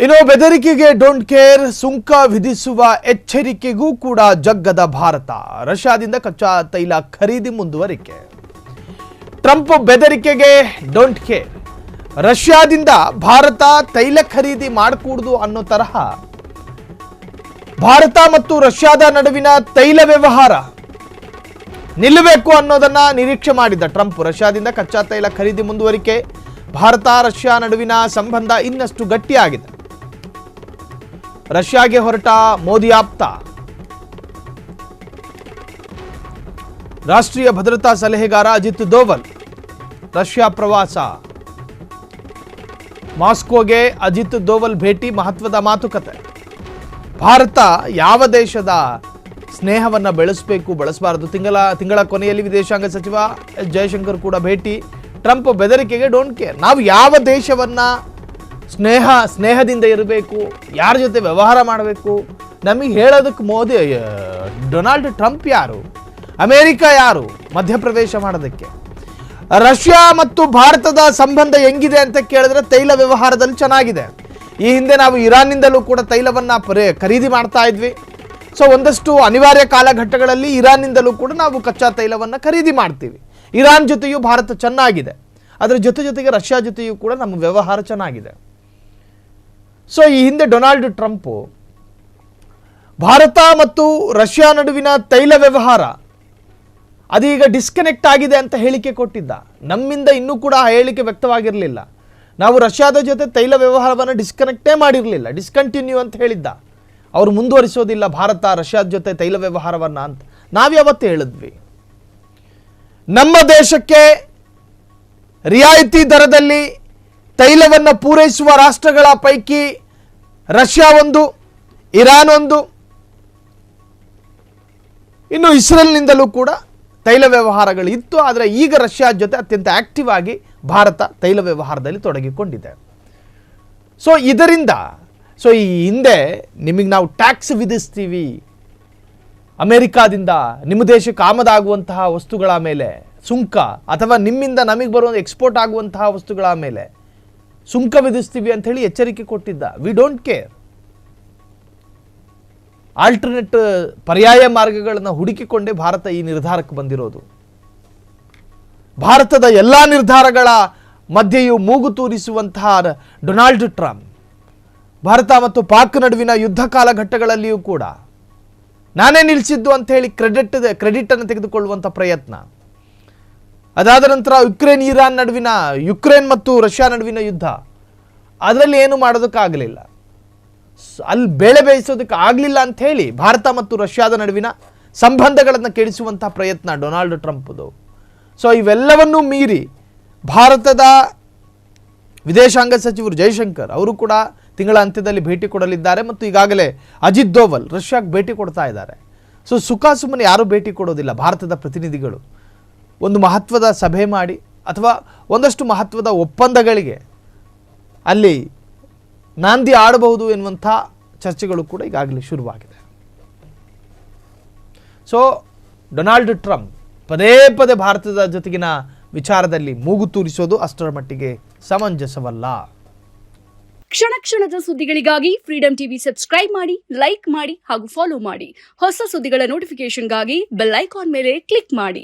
ಇನ್ನು ಬೆದರಿಕೆಗೆ don't care, ಸುಂಕ ವಿಧಿಸುವ ಎಚ್ಚರಿಕೆಗೂ ಕೂಡ ಜಗ್ಗದ ಭಾರತ. ರಷ್ಯಾದಿಂದ ಕಚ್ಚಾ ತೈಲ ಖರೀದಿ ಮುಂದುವರಿಕೆ. ಟ್ರಂಪ್ ಬೆದರಿಕೆಗೆ ಡೋಂಟ್ ಕೇರ್. ರಷ್ಯಾದಿಂದ ಭಾರತ ತೈಲ ಖರೀದಿ ಮಾಡಕೂಡದು ಅನ್ನೋ ತರಹ ಭಾರತ ಮತ್ತು ರಷ್ಯಾದ ನಡುವಿನ ತೈಲ ವ್ಯವಹಾರ ನಿಲ್ಲಬೇಕು ಅನ್ನೋದನ್ನ ನಿರೀಕ್ಷೆ ಮಾಡಿದ್ದ ಟ್ರಂಪ್. ರಷ್ಯಾದಿಂದ ಕಚ್ಚಾ ತೈಲ ಖರೀದಿ ಮುಂದುವರಿಕೆ. ಭಾರತ ರಷ್ಯಾ ನಡುವಿನ ಸಂಬಂಧ ಇನ್ನಷ್ಟು ಗಟ್ಟಿಯಾಗಿದೆ. ರಷ್ಯಾಗೆ ಹೊರಟ ಮೋದಿ ಆಪ್ತ ರಾಷ್ಟ್ರೀಯ ಭದ್ರತಾ ಸಲಹೆಗಾರ ಅಜಿತ್ ದೋವಲ್ ರಷ್ಯಾ ಪ್ರವಾಸ. ಮಾಸ್ಕೋಗೆ ಅಜಿತ್ ದೋವಲ್ ಭೇಟಿ, ಮಹತ್ವದ ಮಾತುಕತೆ. ಭಾರತ ಯಾವ ದೇಶದ ಸ್ನೇಹವನ್ನು ಬೆಳೆಸಬೇಕು, ಬಳಸಬಾರದು. ತಿಂಗಳ ಕೊನೆಯಲ್ಲಿ ವಿದೇಶಾಂಗ ಸಚಿವ ಎಸ್ ಜಯಶಂಕರ್ ಕೂಡ ಭೇಟಿ. ಟ್ರಂಪ್ ಬೆದರಿಕೆಗೆ ಡೋಂಟ್ ಕೇರ್. ನಾವು ಯಾವ ದೇಶವನ್ನ ಸ್ನೇಹದಿಂದ ಇರಬೇಕು, ಯಾರ ಜೊತೆ ವ್ಯವಹಾರ ಮಾಡಬೇಕು, ನಮಗೆ ಹೇಳೋದಕ್ಕೆ ಡೊನಾಲ್ಡ್ ಟ್ರಂಪ್ ಯಾರು, ಅಮೆರಿಕ ಯಾರು ಮಧ್ಯಪ್ರವೇಶ ಮಾಡೋದಕ್ಕೆ? ರಷ್ಯಾ ಮತ್ತು ಭಾರತದ ಸಂಬಂಧ ಹೆಂಗಿದೆ ಅಂತ ಕೇಳಿದ್ರೆ ತೈಲ ವ್ಯವಹಾರದಲ್ಲಿ ಚೆನ್ನಾಗಿದೆ. ಈ ಹಿಂದೆ ನಾವು ಇರಾನ್ನಿಂದಲೂ ಕೂಡ ತೈಲವನ್ನು ಖರೀದಿ ಮಾಡ್ತಾ ಇದ್ವಿ. ಸೊ ಒಂದಷ್ಟು ಅನಿವಾರ್ಯ ಕಾಲಘಟ್ಟಗಳಲ್ಲಿ ಇರಾನ್ನಿಂದಲೂ ಕೂಡ ನಾವು ಕಚ್ಚಾ ತೈಲವನ್ನು ಖರೀದಿ ಮಾಡ್ತೀವಿ. ಇರಾನ್ ಜೊತೆಯೂ ಭಾರತ ಚೆನ್ನಾಗಿದೆ. ಅದರ ಜೊತೆಗೆ ರಷ್ಯಾ ಜೊತೆಯೂ ಕೂಡ ನಮ್ಮ ವ್ಯವಹಾರ ಚೆನ್ನಾಗಿದೆ. ಸೊ ಈ ಹಿಂದೆ ಡೊನಾಲ್ಡ್ ಟ್ರಂಪ್ ಭಾರತ ಮತ್ತು ರಷ್ಯಾ ನಡುವಿನ ತೈಲ ವ್ಯವಹಾರ ಅದೀಗ ಡಿಸ್ಕನೆಕ್ಟ್ ಆಗಿದೆ ಅಂತ ಹೇಳಿಕೆ ಕೊಟ್ಟಿದ್ದ. ನಮ್ಮಿಂದ ಇನ್ನೂ ಕೂಡ ಆ ಹೇಳಿಕೆ ವ್ಯಕ್ತವಾಗಿರಲಿಲ್ಲ. ನಾವು ರಷ್ಯಾದ ಜೊತೆ ತೈಲ ವ್ಯವಹಾರವನ್ನು ಡಿಸ್ಕನೆಕ್ಟೇ ಮಾಡಿರಲಿಲ್ಲ, ಡಿಸ್ಕಂಟಿನ್ಯೂ ಅಂತ ಹೇಳಿದ್ದ. ಅವರು ಮುಂದುವರಿಸೋದಿಲ್ಲ ಭಾರತ ರಷ್ಯಾದ ಜೊತೆ ತೈಲ ವ್ಯವಹಾರವನ್ನು ಅಂತ ನಾವ್ಯಾವತ್ತು ಹೇಳಿದ್ವಿ. ನಮ್ಮ ದೇಶಕ್ಕೆ ರಿಯಾಯಿತಿ ದರದಲ್ಲಿ ತೈಲವನ್ನು ಪೂರೈಸುವ ರಾಷ್ಟ್ರಗಳ ಪೈಕಿ ರಷ್ಯಾ ಒಂದು, ಇರಾನ್ ಒಂದು, ಇನ್ನು ಇಸ್ರೇಲ್ನಿಂದಲೂ ಕೂಡ ತೈಲ ವ್ಯವಹಾರಗಳು ಇತ್ತು. ಆದರೆ ಈಗ ರಷ್ಯಾ ಜೊತೆ ಅತ್ಯಂತ ಆಕ್ಟಿವ್ ಆಗಿ ಭಾರತ ತೈಲ ವ್ಯವಹಾರದಲ್ಲಿ ತೊಡಗಿಕೊಂಡಿದೆ. ಸೊ ಇದರಿಂದ ಈ ಹಿಂದೆ ನಿಮಗೆ ನಾವು ಟ್ಯಾಕ್ಸ್ ವಿಧಿಸ್ತೀವಿ, ಅಮೆರಿಕಾದಿಂದ ನಿಮ್ಮ ದೇಶಕ್ಕೆ ಆಮದಾಗುವಂತಹ ವಸ್ತುಗಳ ಮೇಲೆ ಸುಂಕ, ಅಥವಾ ನಿಮ್ಮಿಂದ ನಮಗೆ ಬರುವ ಎಕ್ಸ್ಪೋರ್ಟ್ ಆಗುವಂತಹ ವಸ್ತುಗಳ ಮೇಲೆ ಸುಂಕ ವಿಧಿಸ್ತೀವಿ ಅಂತ ಹೇಳಿ ಎಚ್ಚರಿಕೆ ಕೊಟ್ಟಿದ್ದ. We don't care. ಆಲ್ಟರ್ನೇಟ್ ಪರ್ಯಾಯ ಮಾರ್ಗಗಳನ್ನು ಹುಡುಕಿಕೊಂಡೇ ಭಾರತ ಈ ನಿರ್ಧಾರಕ್ಕೆ ಬಂದಿರೋದು. ಭಾರತದ ಎಲ್ಲ ನಿರ್ಧಾರಗಳ ಮಧ್ಯೆಯೂ ಮೂಗು ತೂರಿಸುವಂತಹ ಡೊನಾಲ್ಡ್ ಟ್ರಂಪ್ ಭಾರತ ಮತ್ತು ಪಾಕ್ ನಡುವಿನ ಯುದ್ಧ ಕಾಲಘಟ್ಟಗಳಲ್ಲಿಯೂ ಕೂಡ ನಾನೇ ನಿಲ್ಲಿಸಿದ್ದು ಅಂತ ಹೇಳಿ ಕ್ರೆಡಿಟ್ ಅನ್ನು ತೆಗೆದುಕೊಳ್ಳುವಂಥ ಪ್ರಯತ್ನ. ಅದಾದ ನಂತರ ಯುಕ್ರೇನ್ ಮತ್ತು ರಷ್ಯಾ ನಡುವಿನ ಯುದ್ಧ, ಅದರಲ್ಲಿ ಏನು ಮಾಡೋದಕ್ಕಾಗಲಿಲ್ಲ, ಅಲ್ಲಿ ಬೇಳೆ ಬೇಯಿಸೋದಕ್ಕೆ ಆಗಲಿಲ್ಲ ಅಂತ ಹೇಳಿ ಭಾರತ ಮತ್ತು ರಷ್ಯಾದ ನಡುವಿನ ಸಂಬಂಧಗಳನ್ನು ಕೆಡಿಸುವಂಥ ಪ್ರಯತ್ನ ಡೊನಾಲ್ಡ್ ಟ್ರಂಪ್ದು. ಸೊ ಇವೆಲ್ಲವನ್ನೂ ಮೀರಿ ಭಾರತದ ವಿದೇಶಾಂಗ ಸಚಿವರು ಜಯಶಂಕರ್ ಅವರು ಕೂಡ ತಿಂಗಳ ಅಂತ್ಯದಲ್ಲಿ ಭೇಟಿ ಕೊಡಲಿದ್ದಾರೆ. ಮತ್ತು ಈಗಾಗಲೇ ಅಜಿತ್ ದೋವಲ್ ರಷ್ಯಾಗೆ ಭೇಟಿ ಕೊಡ್ತಾ ಇದ್ದಾರೆ. ಸೊ ಸುಮ್ಮನೆ ಯಾರೂ ಭೇಟಿ ಕೊಡೋದಿಲ್ಲ. ಭಾರತದ ಪ್ರತಿನಿಧಿಗಳು ಒಂದು ಮಹತ್ವದ ಸಭೆ ಮಾಡಿ ಅಥವಾ ಒಂದಷ್ಟು ಮಹತ್ವದ ಒಪ್ಪಂದಗಳಿಗೆ ಅಲ್ಲಿ ನಾಂದಿ ಆಡಬಹುದು ಎನ್ನುವಂಥ ಚರ್ಚೆಗಳು ಕೂಡ ಈಗಾಗಲೇ ಶುರುವಾಗಿದೆ. ಸೊ ಡೊನಾಲ್ಡ್ ಟ್ರಂಪ್ ಪದೇ ಭಾರತದ ಜೊತೆಗಿನ ವಿಚಾರದಲ್ಲಿ ಮೂಗು ತೂರಿಸೋದು ಅಷ್ಟರ ಮಟ್ಟಿಗೆ ಸಮಂಜಸವಲ್ಲ. ಕ್ಷಣದ ಸುದ್ದಿಗಳಿಗಾಗಿ ಫ್ರೀಡಂ ಟಿವಿ ಸಬ್ಸ್ಕ್ರೈಬ್ ಮಾಡಿ, ಲೈಕ್ ಮಾಡಿ ಹಾಗೂ ಫಾಲೋ ಮಾಡಿ. ಹೊಸ ಸುದ್ದಿಗಳ ನೋಟಿಫಿಕೇಶನ್ಗಾಗಿ ಬೆಲ್ ಐಕಾನ್ ಮೇಲೆ ಕ್ಲಿಕ್ ಮಾಡಿ.